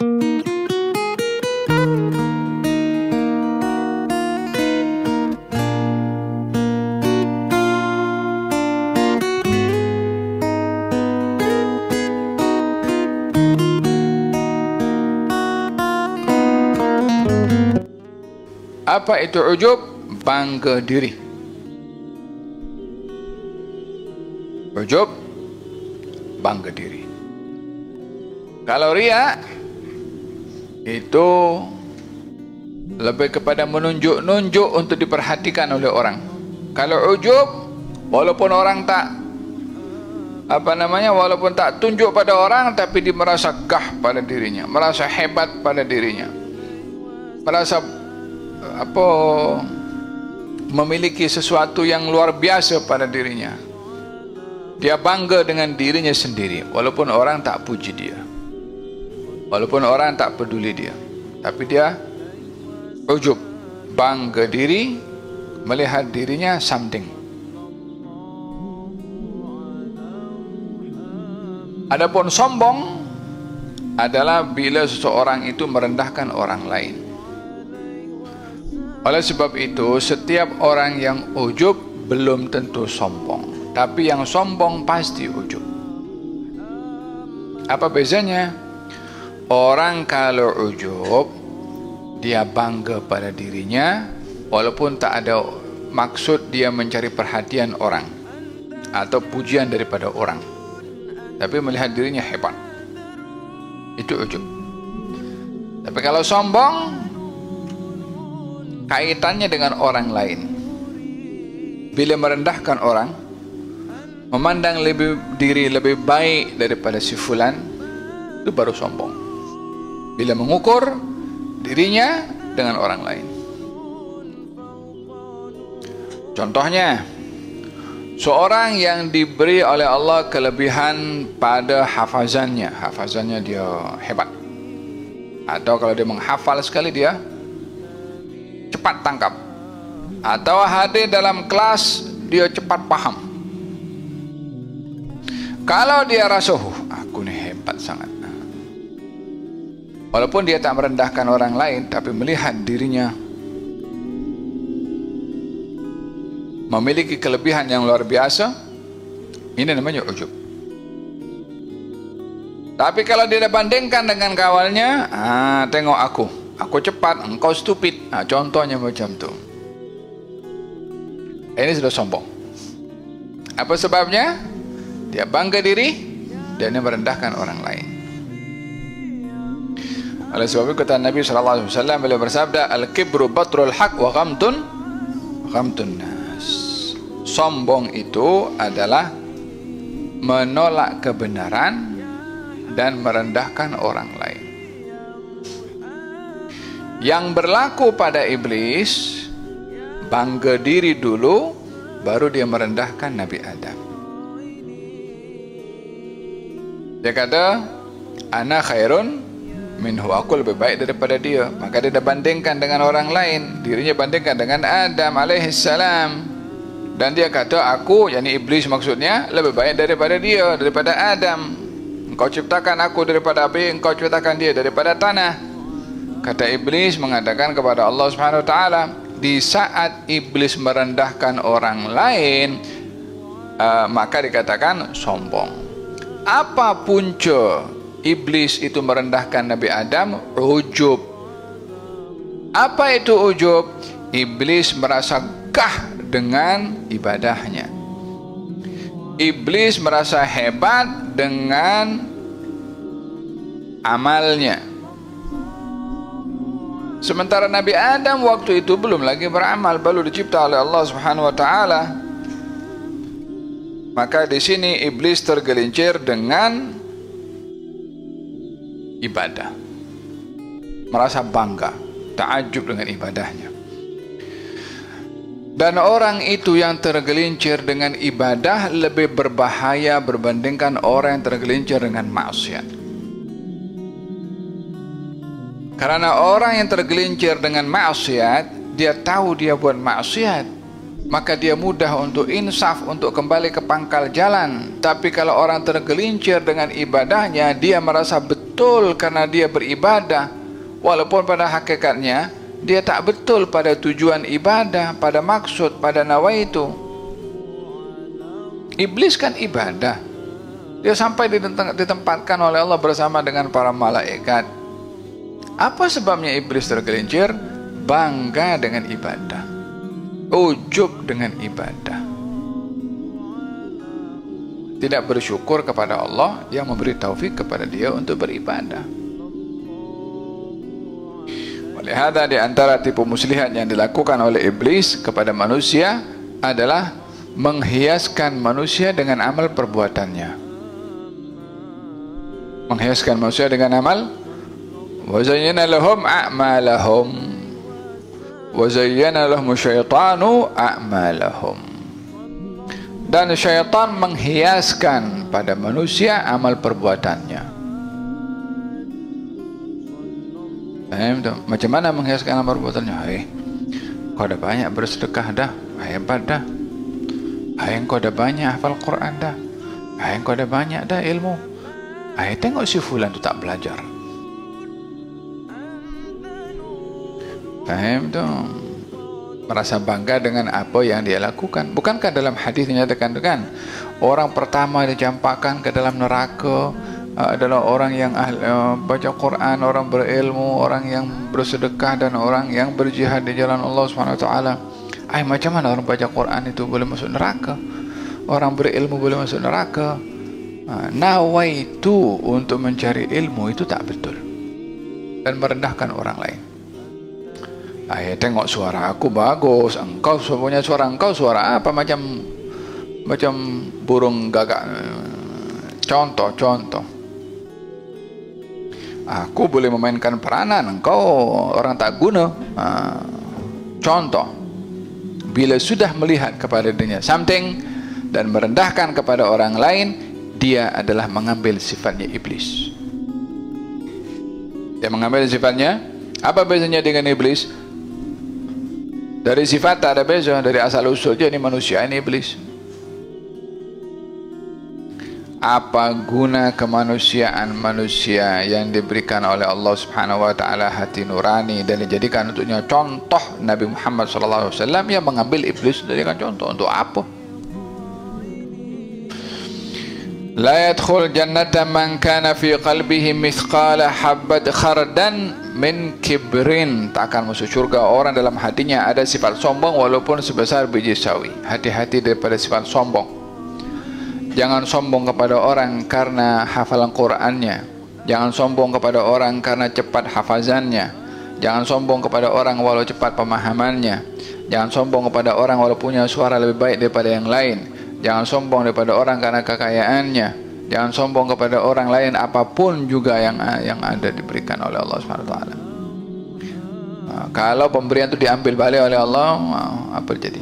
Apa itu ujub? Bangga diri. Ujub, bangga diri. Kalau riya itu lebih kepada menunjuk-nunjuk untuk diperhatikan oleh orang. Kalau ujub, walaupun orang tak walaupun tak tunjuk pada orang, tapi dia merasa gah pada dirinya, merasa hebat pada dirinya, merasa memiliki sesuatu yang luar biasa pada dirinya. Dia bangga dengan dirinya sendiri, walaupun orang tak puji dia, walaupun orang tak peduli dia, tapi dia ujub, bangga diri, melihat dirinya something. Adapun sombong adalah bila seseorang itu merendahkan orang lain. Oleh sebab itu, setiap orang yang ujub belum tentu sombong, tapi yang sombong pasti ujub. Apa bezanya? Orang kalau ujub, dia bangga pada dirinya, walaupun tak ada maksud dia mencari perhatian orang atau pujian daripada orang, tapi melihat dirinya hebat. Itu ujub. Tapi kalau sombong, kaitannya dengan orang lain. Bila merendahkan orang, memandang diri lebih baik daripada si fulan, itu baru sombong. Bila mengukur dirinya dengan orang lain. Contohnya, seorang yang diberi oleh Allah kelebihan pada hafazannya dia hebat, atau kalau dia menghafal sekali dia cepat tangkap, atau hadir dalam kelas dia cepat paham. Kalau dia rasa aku ni hebat sangat, walaupun dia tak merendahkan orang lain, tapi melihat dirinya memiliki kelebihan yang luar biasa, ini namanya ujub. Tapi kalau dia bandingkan dengan kawannya, tengok aku cepat, engkau stupid, contohnya macam tu, ini sudah sombong. Apa sebabnya? Dia bangga diri dan dia merendahkan orang lain. Oleh sebab itu kata Nabi SAW, beliau bersabda, al-kibru batrul haq wa ghamtun nas. Sombong itu adalah menolak kebenaran dan merendahkan orang lain. Yang berlaku pada iblis, bangga diri dulu, baru dia merendahkan Nabi Adam. Dia kata, ana khairun minhu, aku lebih baik daripada dia. Maka dia dah bandingkan dengan orang lain, dirinya bandingkan dengan Adam alaihissalam. Dan dia kata, aku, yakni iblis maksudnya, lebih baik daripada dia, daripada Adam. Engkau ciptakan aku daripada api, engkau ciptakan dia daripada tanah. Kata iblis mengatakan kepada Allah Subhanahu Wa Taala, di saat iblis merendahkan orang lain, maka dikatakan sombong. Apa punca iblis itu merendahkan Nabi Adam? Ujub. Apa itu ujub? Iblis merasa gah dengan ibadahnya. Iblis merasa hebat dengan amalnya. Sementara Nabi Adam waktu itu belum lagi beramal, baru dicipta oleh Allah Subhanahu Wa Taala. Maka di sini iblis tergelincir dengan ibadah, merasa bangga, takjub dengan ibadahnya. Dan orang itu yang tergelincir dengan ibadah lebih berbahaya berbandingkan orang yang tergelincir dengan maksiat. Karena orang yang tergelincir dengan maksiat, dia tahu dia buat maksiat, maka dia mudah untuk insaf, untuk kembali ke pangkal jalan. Tapi kalau orang tergelincir dengan ibadahnya, dia merasa betul betul karena dia beribadah, walaupun pada hakikatnya dia tak betul pada tujuan ibadah, pada maksud, pada nawaitu. Iblis kan ibadah, dia sampai ditempatkan oleh Allah bersama dengan para malaikat. Apa sebabnya iblis tergelincir? Bangga dengan ibadah, ujub dengan ibadah, tidak bersyukur kepada Allah yang memberi taufik kepada dia untuk beribadah. Oleh hada, di antara tipu muslihat yang dilakukan oleh iblis kepada manusia adalah menghiaskan manusia dengan amal perbuatannya. Menghiaskan manusia dengan amal. Wa zayyana lahum a'malahum wa zayyana lahum syaitanu a'malahum. Dan syaitan menghiaskan pada manusia amal perbuatannya. Macam mana menghiaskan amal perbuatannya? Kau dah banyak bersedekah dah, hebat dah. Kau dah banyak hafal Quran dah. Kau dah banyak dah ilmu. Tengok si fulan tu tak belajar. Faham tu? Merasa bangga dengan apa yang dia lakukan. Bukankah dalam hadis dinyatakan kan, orang pertama dicampakkan ke dalam neraka adalah orang yang baca Quran, orang berilmu, orang yang bersedekah, dan orang yang berjihad di jalan Allah SWT. Macam mana orang baca Quran itu boleh masuk neraka? Orang berilmu boleh masuk neraka? Nawaitu untuk mencari ilmu itu tak betul dan merendahkan orang lain. Tengok suara aku bagus, engkau punya suara, engkau suara apa? Macam burung gagak. Contoh, aku boleh memainkan peranan, engkau orang tak guna. Contoh, bila sudah melihat kepada dirinya something dan merendahkan kepada orang lain, dia adalah mengambil sifatnya iblis. Dia mengambil sifatnya. Apa bezanya dengan iblis? Dari sifat tak ada beza, dari asal usul je, ini manusia, ini iblis. Apa guna kemanusiaan manusia yang diberikan oleh Allah Subhanahu wa taala hati nurani dan dijadikan untuknya contoh Nabi Muhammad sallallahu alaihi wasallam, yang mengambil iblis dijadikan contoh untuk apa? La yadkhul jannata man kana fi qalbihi mithqala habbat khardan min kibrin. Tak akan masuk surga orang dalam hatinya ada sifat sombong walaupun sebesar biji sawi. Hati-hati daripada sifat sombong. Jangan sombong kepada orang karena hafalan Qur'annya. Jangan sombong kepada orang karena cepat hafazannya. Jangan sombong kepada orang walau cepat pemahamannya. Jangan sombong kepada orang walau punya suara lebih baik daripada yang lain. Jangan sombong daripada orang karena kekayaannya. Jangan sombong kepada orang lain apapun juga yang ada diberikan oleh Allah SWT. Kalau pemberian itu diambil balik oleh Allah, apa jadi?